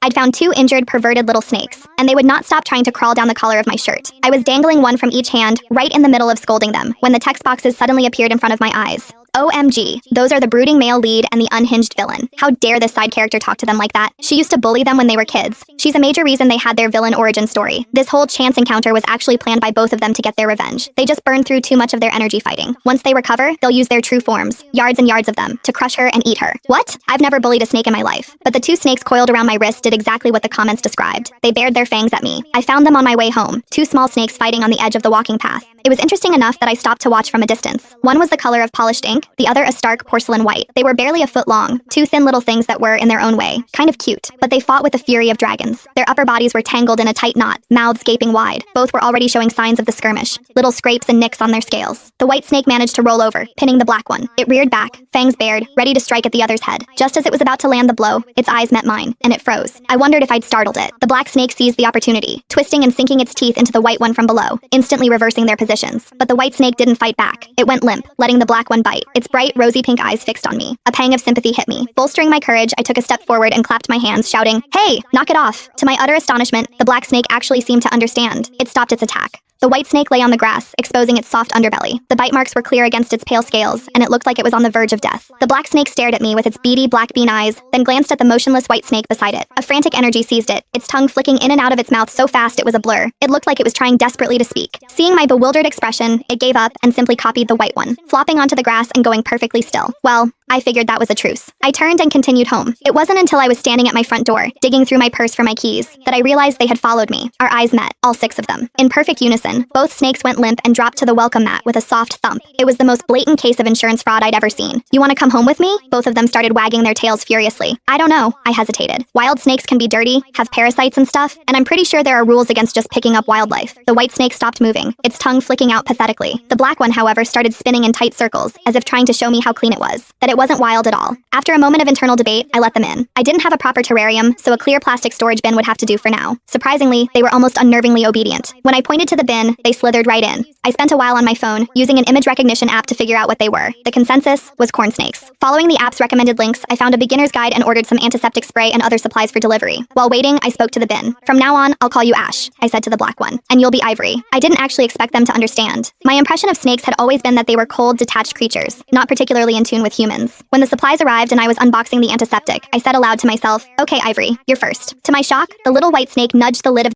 I'd found 2 injured, perverted little snakes, and they would not stop trying to crawl down the collar of my shirt. I was dangling one from each hand, right in the middle of scolding them, when the text boxes suddenly appeared in front of my eyes. OMG, those are the brooding male lead and the unhinged villain. How dare this side character talk to them like that? She used to bully them when they were kids. She's a major reason they had their villain origin story. This whole chance encounter was actually planned by both of them to get their revenge. They just burned through too much of their energy fighting. Once they recover, they'll use their true forms, yards and yards of them, to crush her and eat her. What? I've never bullied a snake in my life. But the 2 snakes coiled around my wrist did exactly what the comments described. They bared their fangs at me. I found them on my way home, 2 small snakes fighting on the edge of the walking path. It was interesting enough that I stopped to watch from a distance. One was the color of polished ink, the other a stark porcelain white. They were barely a foot long, 2 thin little things that were, in their own way, kind of cute. But they fought with the fury of dragons. Their upper bodies were tangled in a tight knot, mouths gaping wide. Both were already showing signs of the skirmish, little scrapes and nicks on their scales. The white snake managed to roll over, pinning the black one. It reared back, fangs bared, ready to strike at the other's head. Just as it was about to land the blow, its eyes met mine, and it froze. I wondered if I'd startled it. The black snake seized the opportunity, twisting and sinking its teeth into the white one from below, instantly reversing their positions. But the white snake didn't fight back. It went limp, letting the black one bite, its bright, rosy pink eyes fixed on me. A pang of sympathy hit me. Bolstering my courage, I took a step forward and clapped my hands, shouting, "Hey, knock it off!" To my utter astonishment, the black snake actually seemed to understand. It stopped its attack. The white snake lay on the grass, exposing its soft underbelly. The bite marks were clear against its pale scales, and it looked like it was on the verge of death. The black snake stared at me with its beady black bean eyes, then glanced at the motionless white snake beside it. A frantic energy seized it, its tongue flicking in and out of its mouth so fast it was a blur. It looked like it was trying desperately to speak. Seeing my bewildered expression, it gave up and simply copied the white one, flopping onto the grass and going perfectly still. Well, I figured that was a truce. I turned and continued home. It wasn't until I was standing at my front door, digging through my purse for my keys, that I realized they had followed me. Our eyes met, all 6 of them. In perfect unison, both snakes went limp and dropped to the welcome mat with a soft thump. It was the most blatant case of insurance fraud I'd ever seen. "You want to come home with me?" Both of them started wagging their tails furiously. "I don't know," I hesitated. "Wild snakes can be dirty, have parasites and stuff, and I'm pretty sure there are rules against just picking up wildlife." The white snake stopped moving, its tongue flicking out pathetically. The black one, however, started spinning in tight circles, as if trying to show me how clean it was, that it wasn't wild at all. After a moment of internal debate, I let them in. I didn't have a proper terrarium, so a clear plastic storage bin would have to do for now. Surprisingly, they were almost unnervingly obedient. When I pointed to the bin, they slithered right in. I spent a while on my phone, using an image recognition app to figure out what they were. The consensus was corn snakes. Following the app's recommended links, I found a beginner's guide and ordered some antiseptic spray and other supplies for delivery. While waiting, I spoke to the bin. "From now on, I'll call you Ash," I said to the black one, "and you'll be Ivory." I didn't actually expect them to understand. My impression of snakes had always been that they were cold, detached creatures, not particularly in tune with humans. When the supplies arrived and I was unboxing the antiseptic, I said aloud to myself, "Okay, Ivory, you're first." To my shock, the little white snake nudged the lid of